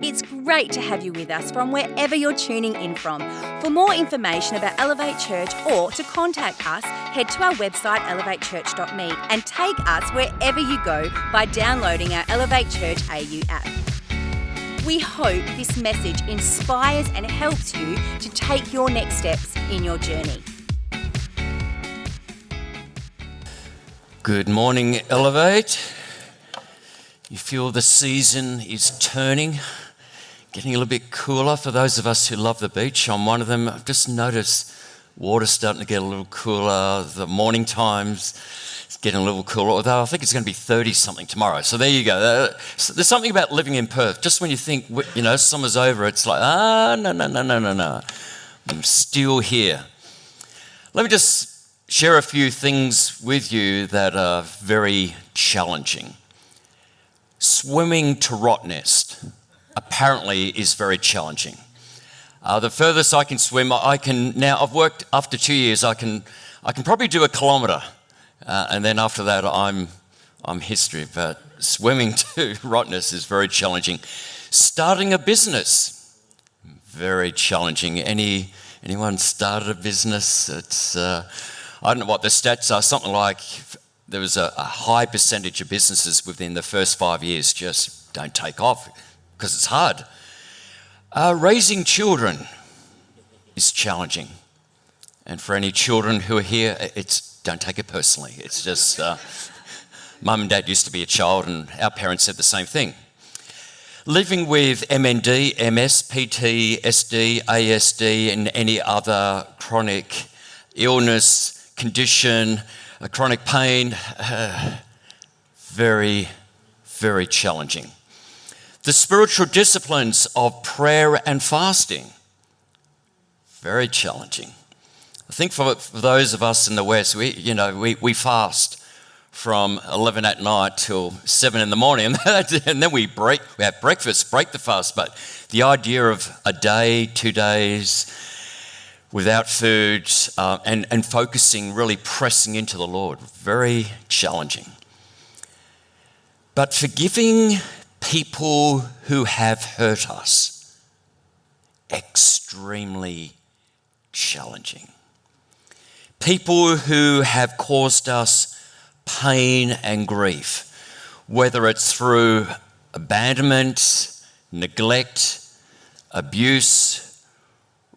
It's great to have you with us from wherever you're tuning in from. For more information about Elevate Church or to contact us, head to our website elevatechurch.me and take us wherever you go by downloading our Elevate Church AU app. We hope this message inspires and helps you to take your next steps in your journey. Good morning, Elevate. You feel the season is turning, getting a little bit cooler for those of us who love the beach. I'm one of them. I've just noticed water's starting to get a little cooler. The morning times it's getting a little cooler, although I think it's going to be 30-something tomorrow. So there you go. There's something about living in Perth. Just when you think, summer's over, it's like, no. I'm still here. Let me just share a few things with you that are very challenging. Swimming to Rottnest apparently is very challenging. The furthest I can swim, I've worked after 2 years, I can probably do a kilometre. And then after that, I'm history. But swimming to Rottnest is very challenging. Starting a business, very challenging. Anyone started a business? It's I don't know what the stats are. Something like there was a high percentage of businesses within the first 5 years just don't take off because it's hard. Raising children is challenging. And for any children who are here, don't take it personally. It's just, mum and dad used to be a child and our parents said the same thing. Living with MND, MS, PTSD, ASD and any other chronic illness, condition, chronic pain, very, very challenging. The spiritual disciplines of prayer and fasting, very challenging. I think for those of us in the West, we fast from 11 at night till 7 in the morning, and then we have breakfast, break the fast. But the idea of a day, 2 days without food and focusing, really pressing into the Lord, very challenging. But forgiving people who have hurt us, extremely challenging. People who have caused us pain and grief, whether it's through abandonment, neglect, abuse,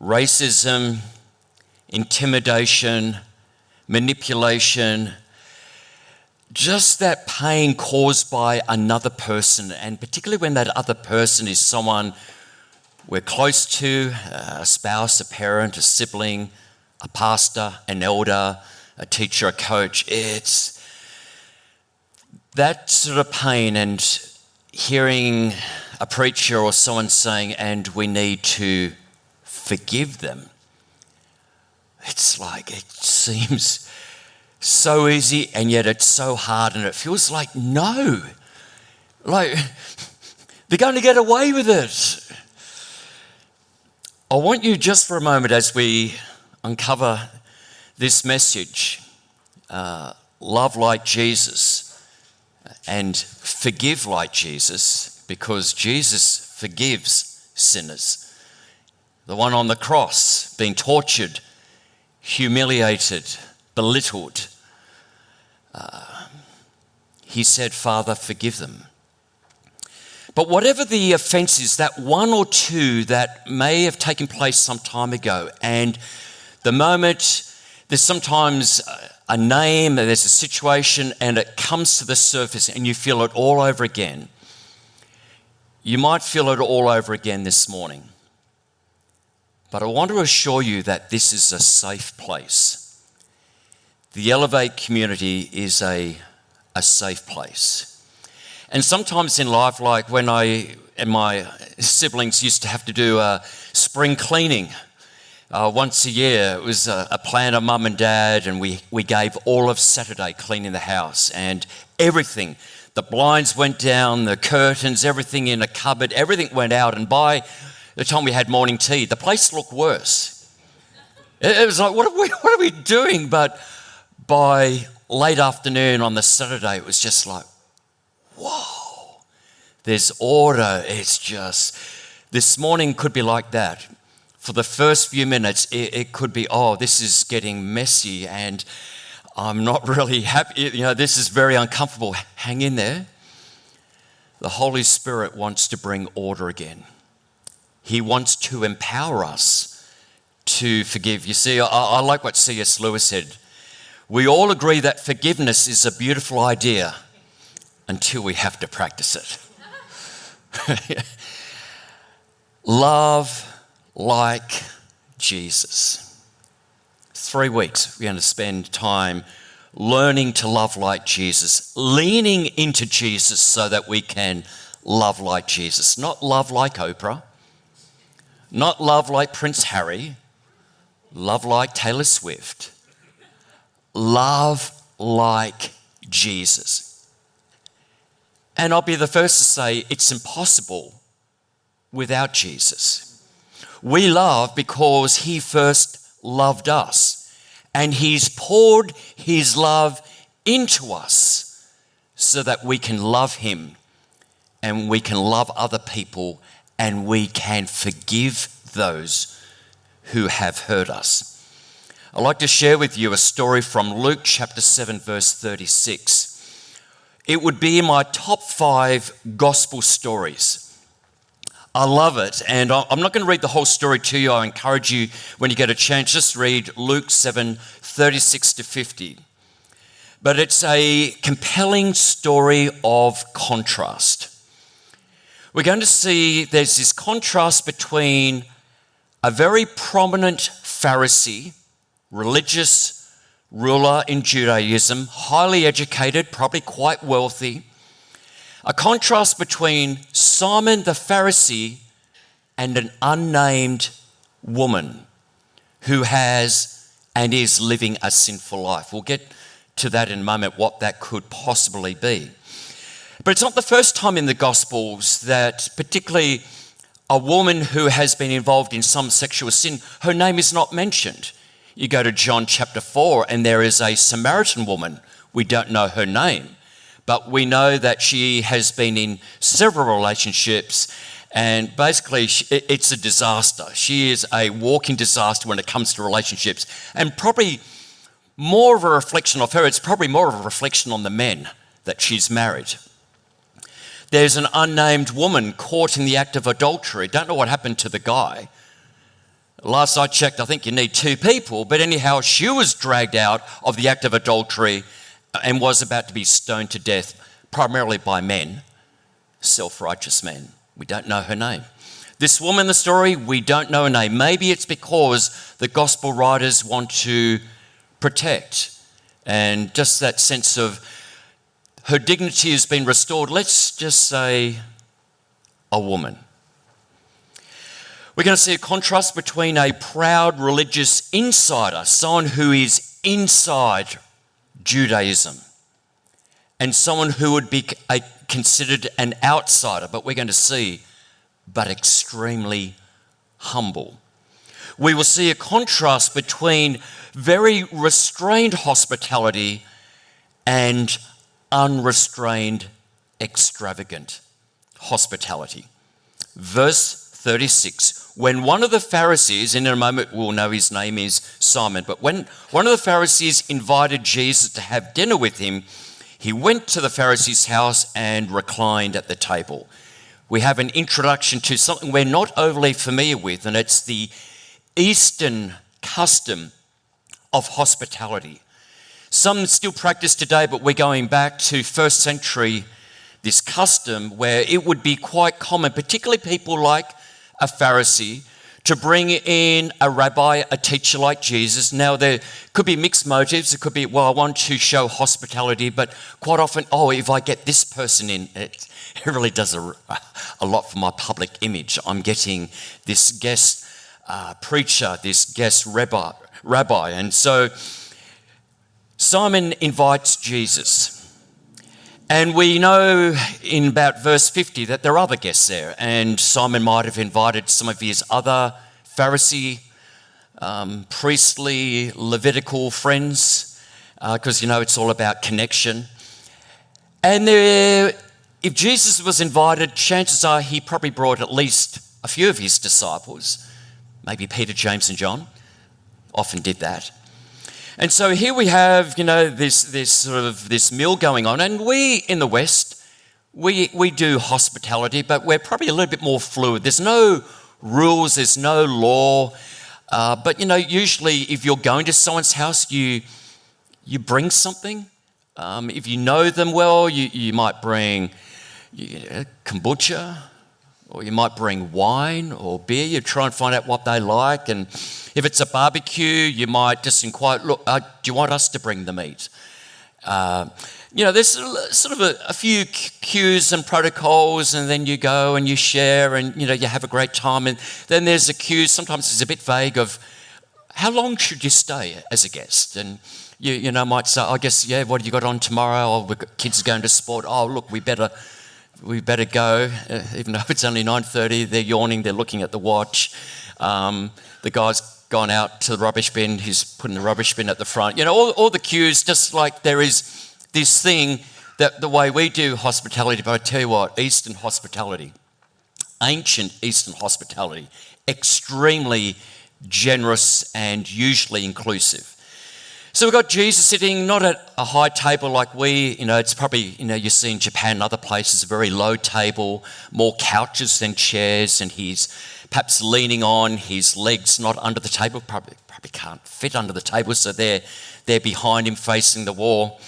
racism, intimidation, manipulation, just that pain caused by another person, and particularly when that other person is someone we're close to, a spouse, a parent, a sibling, a pastor, an elder, a teacher, a coach. It's that sort of pain, and hearing a preacher or someone saying, and we need to forgive them. It's like, it seems so easy and yet it's so hard, and it feels like no, like they're going to get away with it. I want you just for a moment as we uncover this message, love like Jesus and forgive like Jesus, because Jesus forgives sinners. The one on the cross being tortured, humiliated, belittled. He said, Father, forgive them. But whatever the offence is, that one or two that may have taken place some time ago, and the moment there's sometimes a name, there's a situation, and it comes to the surface and you feel it all over again. You might feel it all over again this morning. But I want to assure you that this is a safe place. The Elevate community is a safe place. And sometimes in life, like when I and my siblings used to have to do a spring cleaning once a year, it was a plan of mum and dad, and we gave all of Saturday cleaning the house, and everything, the blinds went down, the curtains, everything in a cupboard, everything went out, and by the time we had morning tea, the place looked worse. It was like, what are we doing? But by late afternoon on the Saturday, it was just like, whoa, there's order. It's just This morning could be like that. For the first few minutes, it could be, oh, this is getting messy and I'm not really happy. This is very uncomfortable. Hang in there. The Holy Spirit wants to bring order again. He wants to empower us to forgive. You see, I like what C.S. Lewis said. We all agree that forgiveness is a beautiful idea until we have to practice it. Love like Jesus. 3 weeks we're going to spend time learning to love like Jesus, leaning into Jesus so that we can love like Jesus. Not love like Oprah, not love like Prince Harry, love like Taylor Swift. Love like Jesus. And I'll be the first to say it's impossible without Jesus. We love because he first loved us. And he's poured his love into us so that we can love him and we can love other people and we can forgive those who have hurt us. I'd like to share with you a story from Luke chapter 7, verse 36. It would be in my top 5 gospel stories. I love it, and I'm not going to read the whole story to you. I encourage you, when you get a chance, just read Luke 7, 36 to 50. But it's a compelling story of contrast. We're going to see there's this contrast between a very prominent Pharisee, religious ruler in Judaism, highly educated, probably quite wealthy. A contrast between Simon the Pharisee and an unnamed woman who has and is living a sinful life. We'll get to that in a moment, what that could possibly be. But it's not the first time in the Gospels that particularly a woman who has been involved in some sexual sin, her name is not mentioned. You go to John chapter 4 and there is a Samaritan woman. We don't know her name. But we know that she has been in several relationships and basically it's a disaster. She is a walking disaster when it comes to relationships. And probably more of a reflection of her, it's probably more of a reflection on the men that she's married. There's an unnamed woman caught in the act of adultery. Don't know what happened to the guy. Last I checked, I think you need 2 people. But anyhow, she was dragged out of the act of adultery and was about to be stoned to death, primarily by men, self-righteous men. We don't know her name. This woman in the story, we don't know her name. Maybe it's because the gospel writers want to protect and just that sense of her dignity has been restored. Let's just say a woman. We're going to see a contrast between a proud religious insider, someone who is inside Judaism, and someone who would be considered an outsider, but we're going to see, but extremely humble. We will see a contrast between very restrained hospitality and unrestrained, extravagant hospitality. Verse 36, when one of the Pharisees, in a moment we'll know his name is Simon, but when one of the Pharisees invited Jesus to have dinner with him, he went to the Pharisee's house and reclined at the table. We have an introduction to something we're not overly familiar with, and it's the Eastern custom of hospitality. Some still practice today, but we're going back to first century, this custom where it would be quite common, particularly people like a Pharisee, to bring in a rabbi, a teacher like Jesus. Now, there could be mixed motives. It could be, well, I want to show hospitality, but quite often, if I get this person in, it really does a lot for my public image. I'm getting this guest preacher, this guest rabbi. And so Simon invites Jesus. And we know in about verse 50 that there are other guests there, and Simon might have invited some of his other Pharisee, priestly, Levitical friends, because it's all about connection. And if Jesus was invited, chances are he probably brought at least a few of his disciples, maybe Peter, James and John, often did that. And so here we have, this meal going on, and we in the West, we do hospitality, but we're probably a little bit more fluid. There's no rules, there's no law, but usually if you're going to someone's house, you bring something. If you know them well, you might bring kombucha, or you might bring wine or beer. You try and find out what they like. And if it's a barbecue, you might just inquire, look, do you want us to bring the meat? There's sort of a few cues and protocols, and then you go and you share and, you have a great time. And then there's a cue, sometimes it's a bit vague, of how long should you stay as a guest? And you might say, I guess, what have you got on tomorrow? Oh, we've got kids going to sport. Oh, look, we better go, even though it's only 9:30. They're yawning, they're looking at the watch. The guy's gone out to the rubbish bin, he's putting the rubbish bin at the front. All the cues, just like there is this thing that the way we do hospitality. But I tell you what, Eastern hospitality, ancient Eastern hospitality, extremely generous and usually inclusive. So we've got Jesus sitting not at a high table like we, it's probably, you see in Japan and other places, a very low table, more couches than chairs, and he's perhaps leaning on, his legs not under the table, probably can't fit under the table, so they're behind him facing the wall.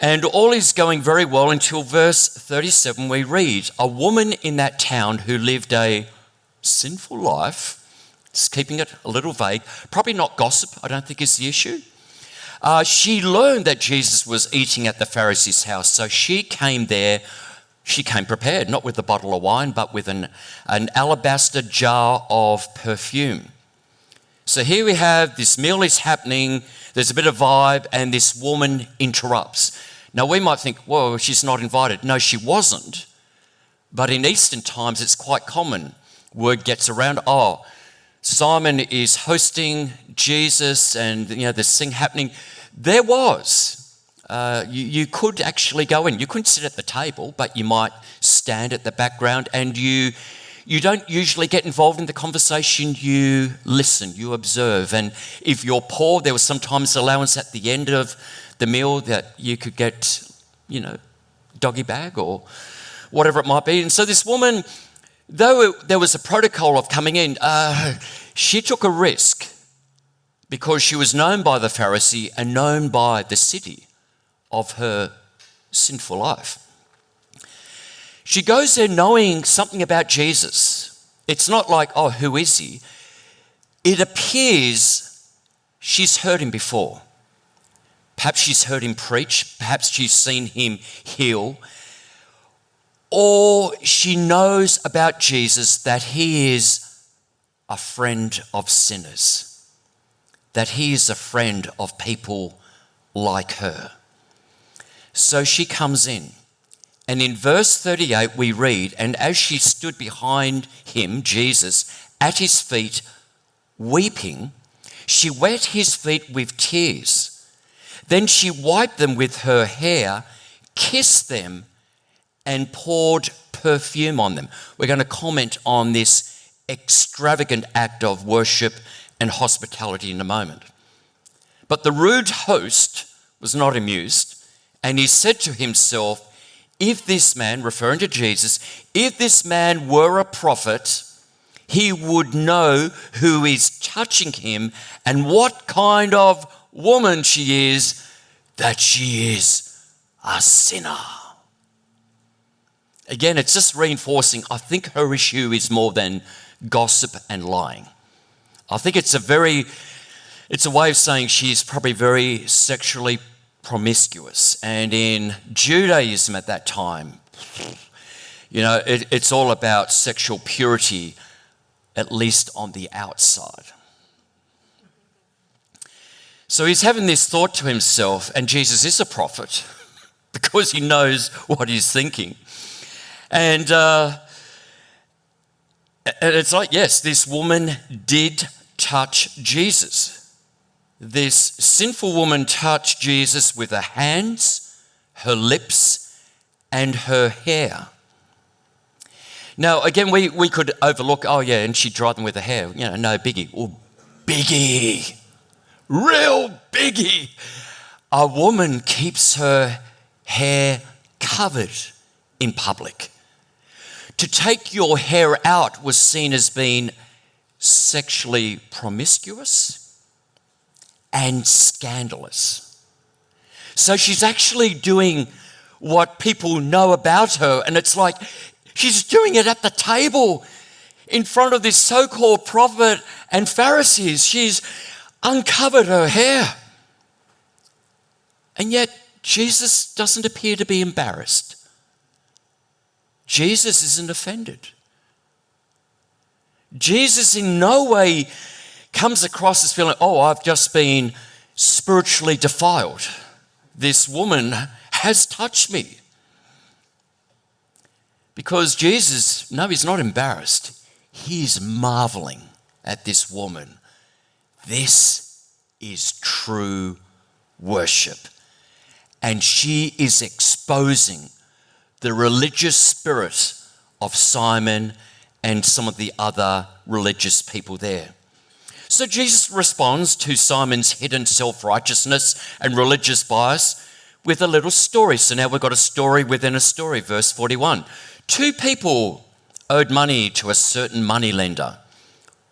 And all is going very well until verse 37 we read, a woman in that town who lived a sinful life, just keeping it a little vague, probably not gossip, I don't think is the issue. She learned that Jesus was eating at the Pharisee's house, so she came there. She came prepared, not with a bottle of wine, but with an alabaster jar of perfume. So here we have this meal is happening, there's a bit of vibe, and this woman interrupts. Now we might think, whoa, she's not invited. No, she wasn't. But in Eastern times, it's quite common. Word gets around, Simon is hosting Jesus, and this thing happening. There was. You could actually go in. You couldn't sit at the table, but you might stand at the background, and you don't usually get involved in the conversation. You listen, you observe, and if you're poor, there was sometimes allowance at the end of the meal that you could get, doggy bag or whatever it might be. And so this woman, though there was a protocol of coming in, she took a risk because she was known by the Pharisee and known by the city of her sinful life. She goes there knowing something about Jesus. It's not like, who is he? It appears she's heard him before. Perhaps she's heard him preach. Perhaps she's seen him heal. Or she knows about Jesus that he is a friend of sinners, that he is a friend of people like her. So she comes in. And in verse 38 we read, and as she stood behind him, Jesus, at his feet, weeping, she wet his feet with tears. Then she wiped them with her hair, kissed them, and poured perfume on them. We're going to comment on this extravagant act of worship and hospitality in a moment. But the rude host was not amused, and he said to himself, if this man, referring to Jesus, if this man were a prophet, he would know who is touching him and what kind of woman she is, that she is a sinner. Again, it's just reinforcing, I think her issue is more than gossip and lying. I think it's a way of saying she's probably very sexually promiscuous. And in Judaism at that time, it's all about sexual purity, at least on the outside. So he's having this thought to himself, and Jesus is a prophet because he knows what he's thinking. And it's like, yes, this woman did touch Jesus. This sinful woman touched Jesus with her hands, her lips, and her hair. Now, again, we could overlook, oh yeah, and she dried them with her hair. No biggie. Oh, biggie. Real biggie. A woman keeps her hair covered in public. To take your hair out was seen as being sexually promiscuous and scandalous. So she's actually doing what people know about her, and it's like she's doing it at the table in front of this so-called prophet and Pharisees. She's uncovered her hair. And yet Jesus doesn't appear to be embarrassed. Jesus isn't offended. Jesus in no way comes across as feeling, oh, I've just been spiritually defiled. This woman has touched me. Because Jesus, no, he's not embarrassed. He's marveling at this woman. This is true worship. And she is exposing the religious spirit of Simon and some of the other religious people there. So Jesus responds to Simon's hidden self-righteousness and religious bias with a little story. So now we've got a story within a story, verse 41. 2 people owed money to a certain moneylender.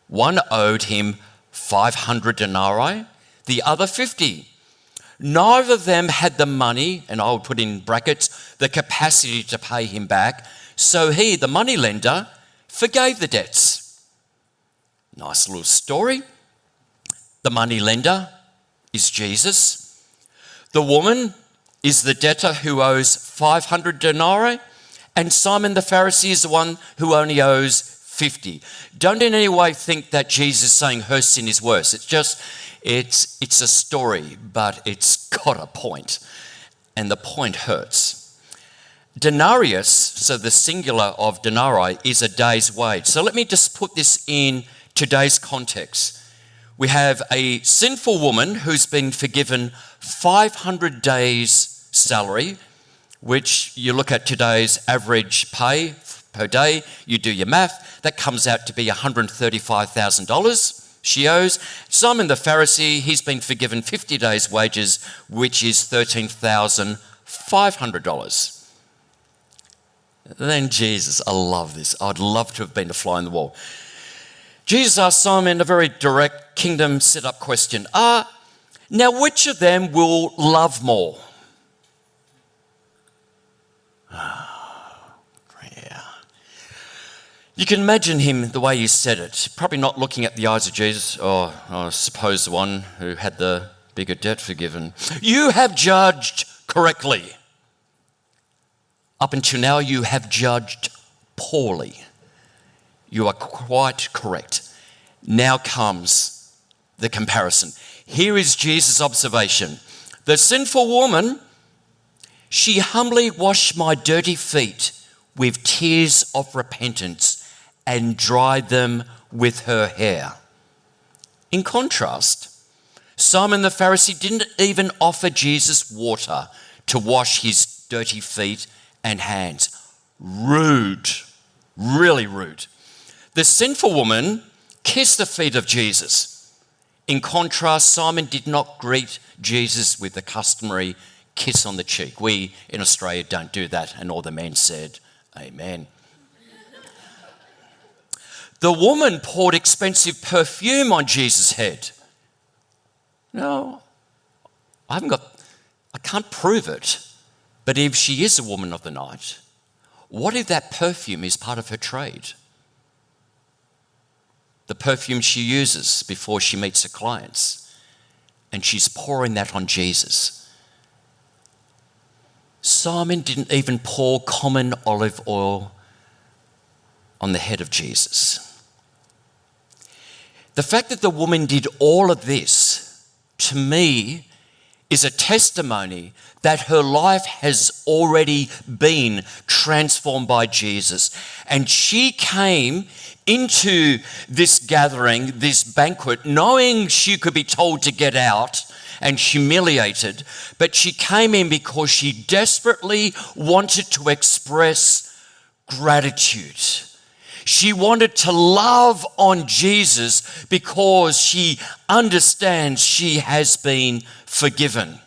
One owed him 500 denarii, the other 50. Neither of them had the money, and I'll put in brackets, the capacity to pay him back. So he, the moneylender, forgave the debts. Nice little story. The moneylender is Jesus. The woman is the debtor who owes 500 denarii. And Simon the Pharisee is the one who only owes 50. Don't in any way think that Jesus is saying her sin is worse. It's just, it's a story, but it's got a point. And the point hurts. Denarius, so the singular of denarii, is a day's wage. So let me just put this in today's context. We have a sinful woman who's been forgiven 500 days' salary, which you look at today's average pay per day, you do your math, that comes out to be $135,000 she owes. Simon the Pharisee, he's been forgiven 50 days' wages, which is $13,500. Then Jesus, I love this. I'd love to have been a fly on the wall. Jesus asked Simon a very direct kingdom set-up question. Now which of them will love more? Yeah. You can imagine him the way he said it, probably not looking at the eyes of Jesus, or I suppose the one who had the bigger debt forgiven. You have judged correctly. Up until now, you have judged poorly. You are quite correct. Now comes the comparison. Here is Jesus' observation. The sinful woman, she humbly washed my dirty feet with tears of repentance and dried them with her hair. In contrast, Simon the Pharisee didn't even offer Jesus water to wash his dirty feet and hands. Rude, really rude. The sinful woman kissed the feet of Jesus. In contrast, Simon did not greet Jesus with the customary kiss on the cheek. We in Australia don't do that, and all the men said, amen. The woman poured expensive perfume on Jesus' head. No, I can't prove it, but if she is a woman of the night, what if that perfume is part of her trade? The perfume she uses before she meets her clients, and she's pouring that on Jesus. Simon didn't even pour common olive oil on the head of Jesus. The fact that the woman did all of this, to me, is a testimony that her life has already been transformed by Jesus. And she came into this gathering, this banquet, knowing she could be told to get out and humiliated, but she came in because she desperately wanted to express gratitude She wanted to love on Jesus because she understands she has been forgiven.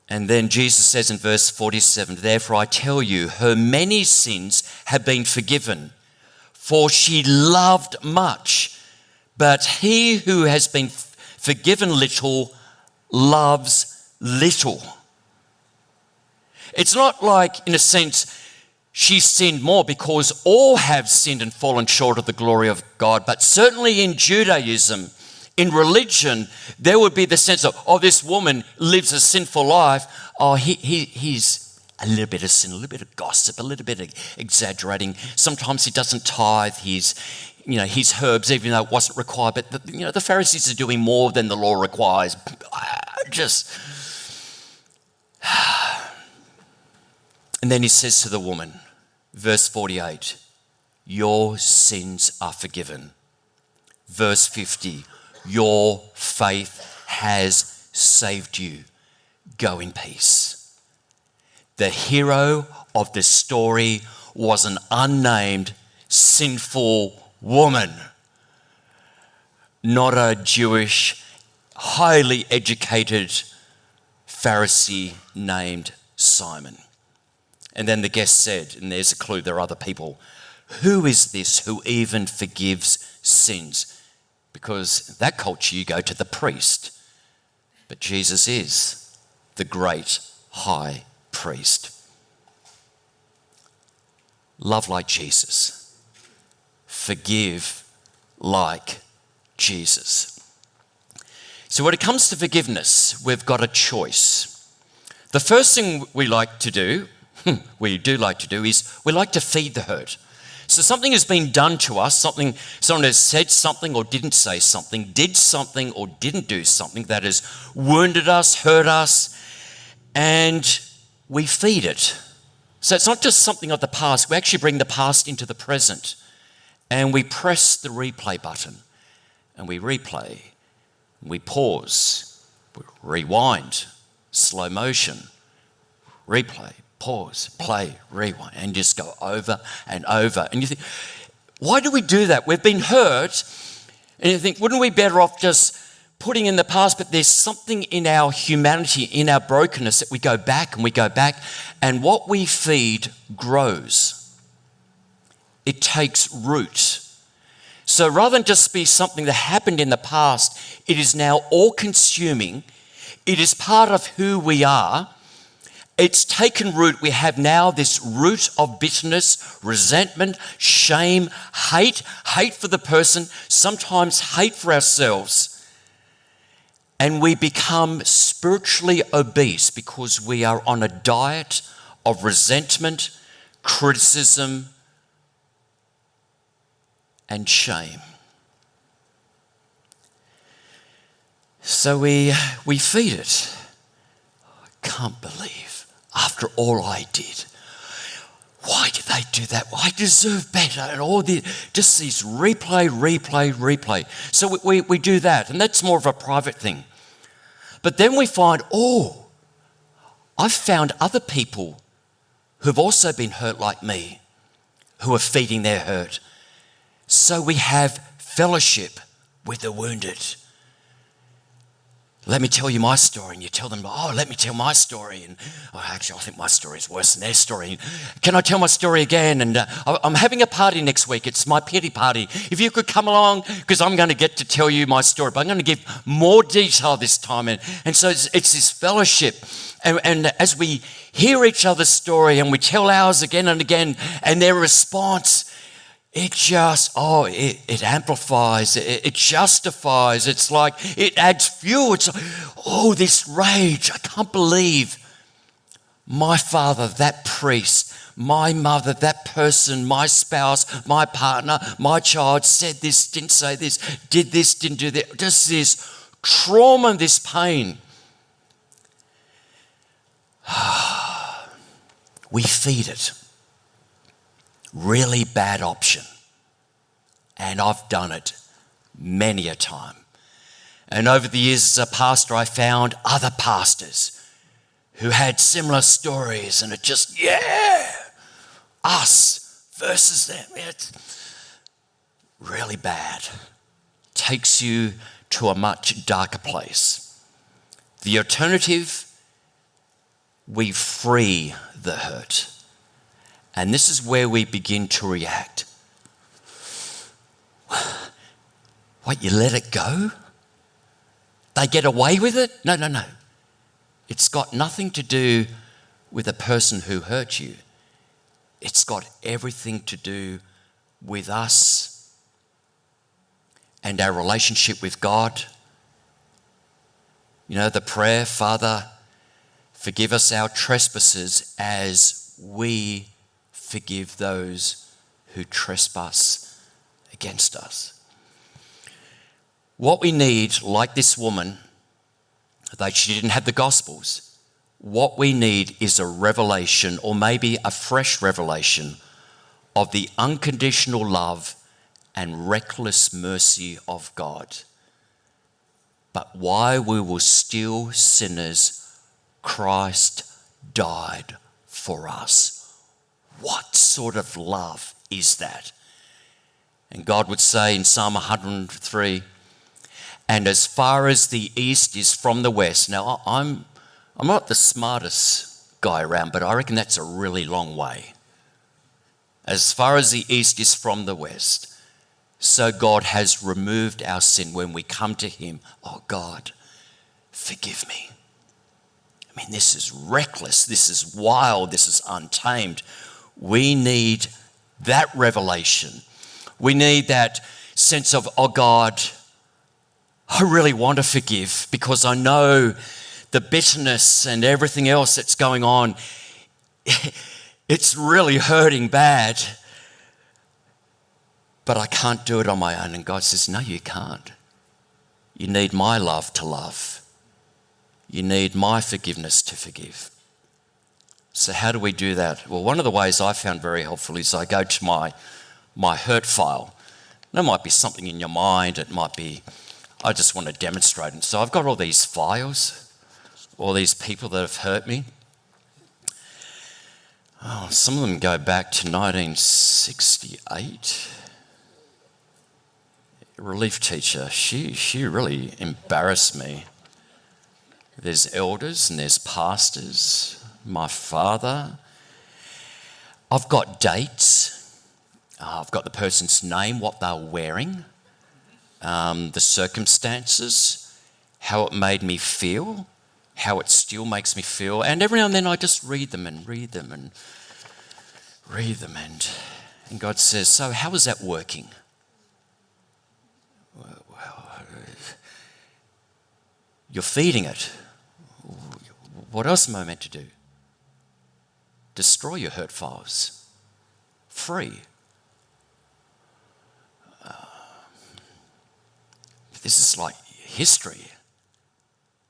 And then Jesus says in verse 47, therefore I tell you, her many sins have been forgiven, for she loved much. But he who has been forgiven little loves little. It's not like, in a sense, she sinned more, because all have sinned and fallen short of the glory of God. But certainly in Judaism, in religion, there would be the sense of, oh, this woman lives a sinful life. Oh, he's a little bit of sin, a little bit of gossip, a little bit of exaggerating. Sometimes he doesn't tithe his herbs, even though it wasn't required. But the Pharisees are doing more than the law requires. And then he says to the woman, verse 48, your sins are forgiven. Verse 50, your faith has saved you. Go in peace. The hero of the story was an unnamed, sinful woman, not a Jewish, highly educated Pharisee named Simon. And then the guest said, and there's a clue, there are other people, who is this who even forgives sins? Because in that culture you go to the priest, but Jesus is the great high priest. Love like Jesus. Forgive like Jesus. So when it comes to forgiveness, we've got a choice. The first thing we do like to do is we like to feed the hurt. So something has been done to us, someone has said something or didn't say something, did something or didn't do something that has wounded us, hurt us, and we feed it. So it's not just something of the past, we actually bring the past into the present, and we press the replay button, and we replay, we pause, we rewind, slow motion, replay, pause, play, rewind, and just go over and over. And you think, why do we do that? We've been hurt, and you think, wouldn't we be better off just putting in the past? But there's something in our humanity, in our brokenness, that we go back and we go back, and what we feed grows. It takes root. So rather than just be something that happened in the past, it is now all-consuming. It is part of who we are. It's taken root. We have now this root of bitterness, resentment, shame, hate for the person, sometimes hate for ourselves. And we become spiritually obese because we are on a diet of resentment, criticism, and shame. So we feed it. I can't believe, after all I did, why did they do that? I deserve better. And all the just these replay. So we do that, and that's more of a private thing. But then we find, I've found other people who've also been hurt like me, who are feeding their hurt. So we have fellowship with the wounded. Let me tell you my story. And you tell them, let me tell my story. And actually, I think my story is worse than their story. Can I tell my story again? And I'm having a party next week. It's my pity party. If you could come along, because I'm going to get to tell you my story. But I'm going to give more detail this time. And so it's this fellowship. And as we hear each other's story and we tell ours again and again, and their response, it just, it amplifies, it justifies. It's like it adds fuel. It's like, this rage. I can't believe my father, that priest, my mother, that person, my spouse, my partner, my child said this, didn't say this, did this, didn't do that. Just this trauma, this pain. We feed it. Really bad option. And I've done it many a time. And over the years as a pastor, I found other pastors who had similar stories, and it just, us versus them. It's really bad. Takes you to a much darker place. The alternative, we free the hurt. And this is where we begin to react. What, you let it go? They get away with it? No. It's got nothing to do with the person who hurt you. It's got everything to do with us and our relationship with God. You know, the prayer, Father, forgive us our trespasses as we forgive those who trespass against us. What we need, like this woman, though she didn't have the Gospels, what we need is a revelation, or maybe a fresh revelation, of the unconditional love and reckless mercy of God. But while we were still sinners, Christ died for us. What sort of love is that? And God would say in Psalm 103, and as far as the east is from the west. Now, I'm not the smartest guy around, but I reckon that's a really long way. As far as the east is from the west, so God has removed our sin when we come to him. Oh God, forgive me. I mean, this is reckless, this is wild, this is untamed. We need that revelation. We need that sense of, oh God, I really want to forgive because I know the bitterness and everything else that's going on, it's really hurting bad. But I can't do it on my own. And God says, no, you can't. You need my love to love. You need my forgiveness to forgive. So how do we do that? Well, one of the ways I found very helpful is I go to my hurt file. There might be something in your mind. It might be, I just want to demonstrate it. So I've got all these files, all these people that have hurt me. Oh, some of them go back to 1968. Relief teacher, she really embarrassed me. There's elders and there's pastors, my father. I've got dates. I've got the person's name, what they're wearing, the circumstances, how it made me feel, how it still makes me feel. And every now and then I just read them. And God says, so how is that working? You're feeding it. What else am I meant to do? Destroy your hurt files. Free. This is like history.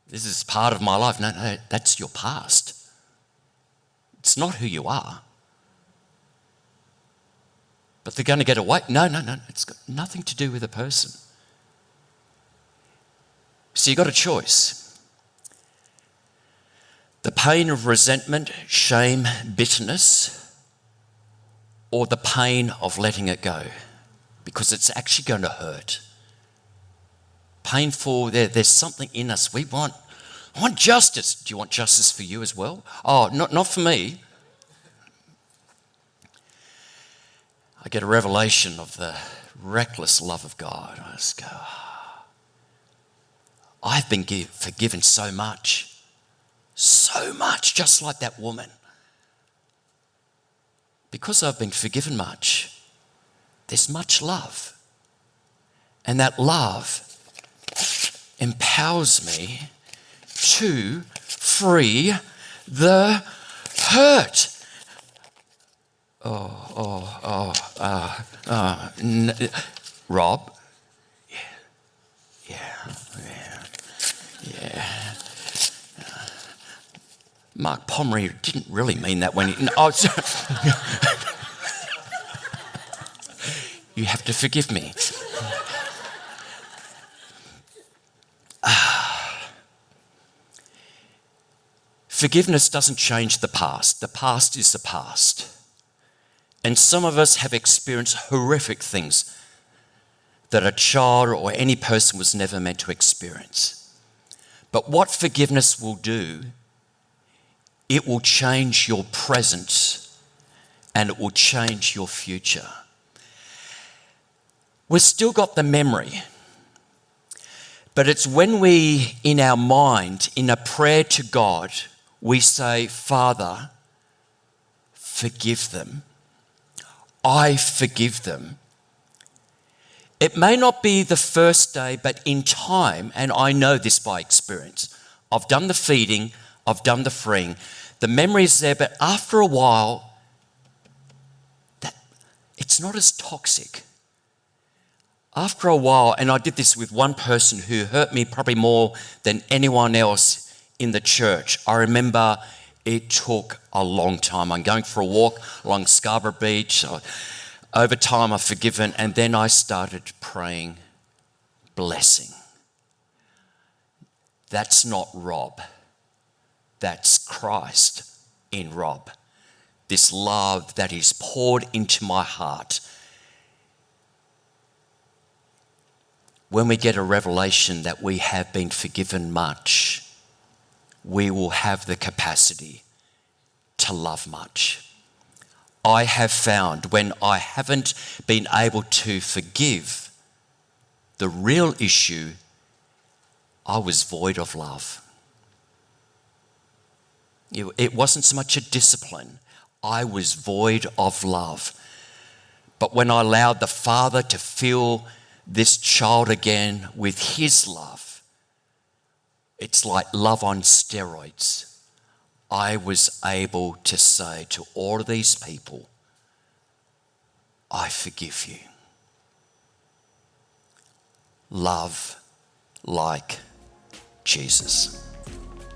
This is part of my life. No, that's your past. It's not who you are. But they're going to get away. No. It's got nothing to do with a person. So you've got a choice. The pain of resentment, shame, bitterness, or the pain of letting it go, because it's actually going to hurt. Painful, there's something in us. I want justice. Do you want justice for you as well? Oh, not for me. I get a revelation of the reckless love of God. I just go, I've been forgiven so much, just like that woman. Because I've been forgiven much, there's much love. And that love empowers me to free the hurt. Rob? Yeah. Mark Pomeroy didn't really mean that when he... You have to forgive me. Forgiveness doesn't change the past. The past is the past. And some of us have experienced horrific things that a child or any person was never meant to experience. But what forgiveness will do, it will change your present and it will change your future. We've still got the memory, but it's when we, in our mind, in a prayer to God, we say, Father, forgive them. I forgive them. It may not be the first day, but in time, and I know this by experience, I've done the feeding, I've done the freeing, the memory is there, but after a while, it's not as toxic. After a while, and I did this with one person who hurt me probably more than anyone else in the church. I remember it took a long time. I'm going for a walk along Scarborough Beach. Over time, I've forgiven, and then I started praying blessing. That's not Rob. That's Christ in Rob. This love that is poured into my heart. When we get a revelation that we have been forgiven much, we will have the capacity to love much. I have found when I haven't been able to forgive, the real issue, I was void of love. It wasn't so much a discipline. I was void of love. But when I allowed the Father to fill this child again with his love, it's like love on steroids. I was able to say to all of these people, I forgive you. Love like Jesus.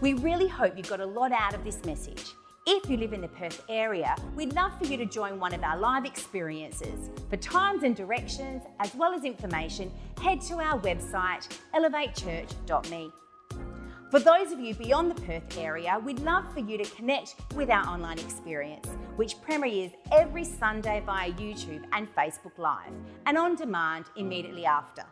We really hope you got a lot out of this message. If you live in the Perth area, we'd love for you to join one of our live experiences. For times and directions, as well as information, head to our website, elevatechurch.me. For those of you beyond the Perth area, we'd love for you to connect with our online experience, which premieres every Sunday via YouTube and Facebook Live, and on demand immediately after.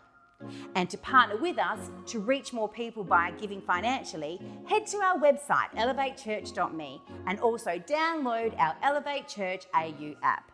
And to partner with us to reach more people by giving financially, head to our website, elevatechurch.me, and also download our Elevate Church AU app.